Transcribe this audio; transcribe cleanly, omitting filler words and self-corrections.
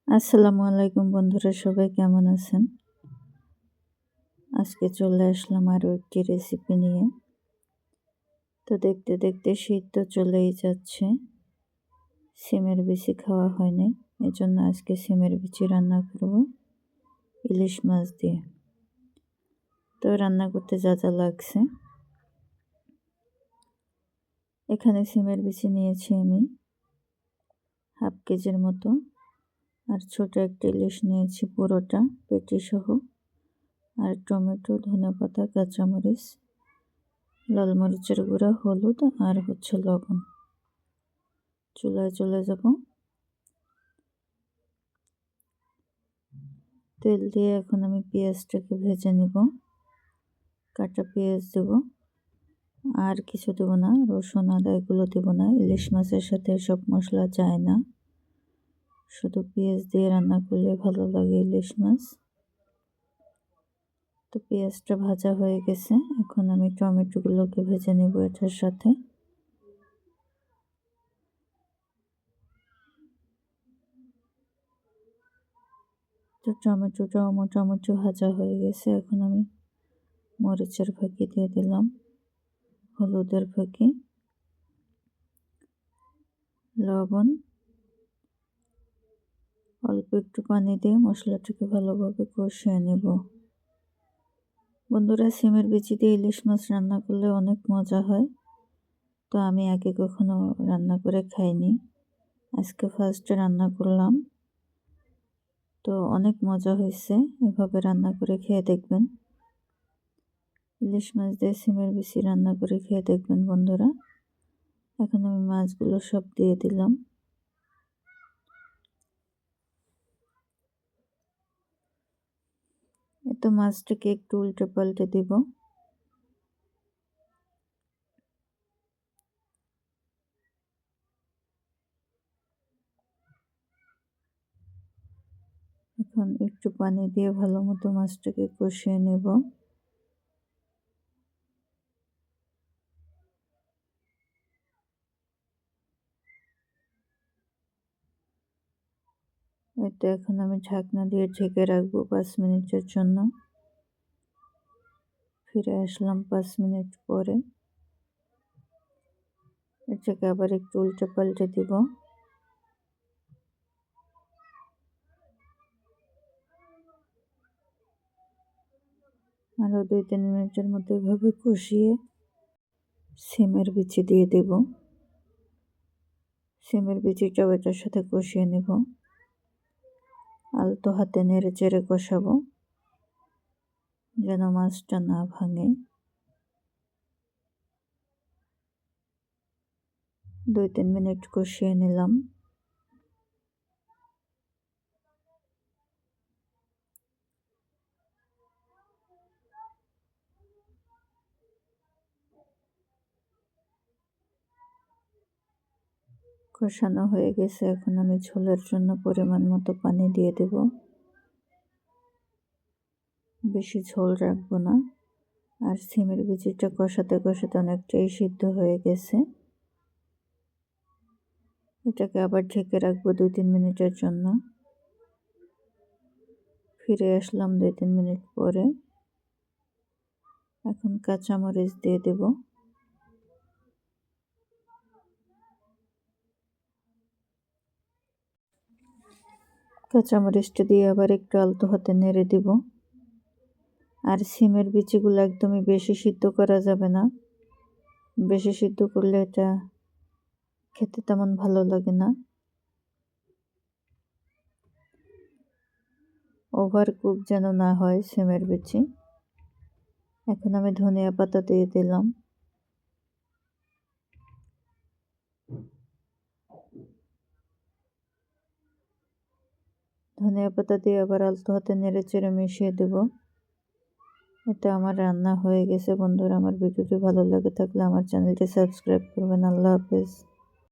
আসসালামু আলাইকুম বন্ধুরা, সবাই কেমন আছেন? আজকে চলে আসলাম আরও একটি রেসিপি নিয়ে। তো দেখতে দেখতে শীত তো চলেই যাচ্ছে, সিমের বিচি খাওয়া হয়নি, এজন্য আজকে সিমের বিচি রান্না করব ইলিশ মাছ দিয়ে। তো রান্না করতে যা যা লাগছে, এখানে সিমের বিচি নিয়েছি আমি হাফ কেজির মতো, আর ছোট একটা ইলিশ নিয়েছি পুরোটা পেটি সহ, আর টমেটো, ধনেপাতা, কাঁচামরিচ, লাল মরিচের গুঁড়া, হলুদ আর লবণ। চুলায় চলে যাব, তেল দিয়ে এখন আমি পেঁয়াজটাকে ভেজে নিব। কাটা পেঁয়াজ দেব, আর কিছু দেব না, রসুন আদা এগুলো দেব না, ইলিশ মাছের সাথে সব মশলা যায় না, শুধু পেঁয়াজ দিয়ে রান্না করলে ভালো লাগে ইলিশ মাছ। তো পেঁয়াজটা ভাজা হয়ে গেছে, এখন আমি টমেটোগুলোকে ভেজে নেব এটার সাথে। তো টমেটোটাও মোটামুটি ভাজা হয়ে গেছে, এখন আমি মরিচের ফাঁকি দিয়ে দিলাম, হলুদের ফাঁকি, লবণ, অল্প একটু পানি দিয়ে মশলাটাকে ভালোভাবে কষিয়ে নেব। বন্ধুরা, সিমের বিচি দিয়ে ইলিশ মাছ রান্না করলে অনেক মজা হয়। তো আমি আগে কখনো রান্না করে খাইনি, আজকে ফার্স্টে রান্না করলাম। তো অনেক মজা হয়েছে, এভাবে রান্না করে খেয়ে দেখবেন। ইলিশ মাছ দিয়ে সিমের বিচি রান্না করে খেয়ে দেখবেন বন্ধুরা। এখন আমি মাছগুলো সব দিয়ে দিলাম। তো মাছটাকে একটু উল্টে পাল্টে দিব। এখন একটু পানি দিয়ে ভালো মতো মাছটাকে কষিয়ে নেব। এটা এখন আমি ঢাকনা দিয়ে ঢেকে রাখবো 5 মিনিটের জন্য। ফিরে আসলাম 5 মিনিট পরে, এটাকে আবার একটু উল্টে পাল্টে দিব। আরও 2-3 মিনিটের মতো এভাবে কষিয়ে সিমের বিচি দিয়ে দেব। সিমের বিচিটাও এটার সাথে কষিয়ে নেব, আলতো হাতে নেড়ে চেড়ে কষাবো যেন মাছটা না ভাঙে। 2-3 মিনিট কষিয়ে নিলাম। কষানো হয়ে গেছে, এখন আমি ঝোলের জন্য পরিমাণ মতো পানি দিয়ে দেব। বেশি ঝোল রাখবো না। আর সিমের বিচিটা কষাতে কষাতে অনেকটাই সিদ্ধ হয়ে গেছে, এটাকে আবার ঢেকে রাখবো 2-3 মিনিটের জন্য। ফিরে আসলাম 2-3 মিনিট পরে, এখন কাঁচামরিচ দিয়ে দেব। কাঁচামরিচটা দিয়ে আবার একটু আলতো হাতে নেড়ে দিব। আর সিমের বিচিগুলো একদমই বেশি সিদ্ধ করা যাবে না, বেশি সিদ্ধ করলে এটা খেতে তেমন ভালো লাগে না। ওভার কুক যেন না হয় সিমের বিচি। এখন আমি ধনিয়া পাতা দিয়ে দিলাম। ধনিয়া পাতা দিয়ে আবার আলতো হাতে নেড়ে চেড়ে মিশিয়ে দেব। এটা আমার রান্না হয়ে গেছে বন্ধুরা। আমার ভিডিওটি ভালো লাগে থাকলে আমার চ্যানেলটি সাবস্ক্রাইব করবেন। আল্লাহ হাফেজ।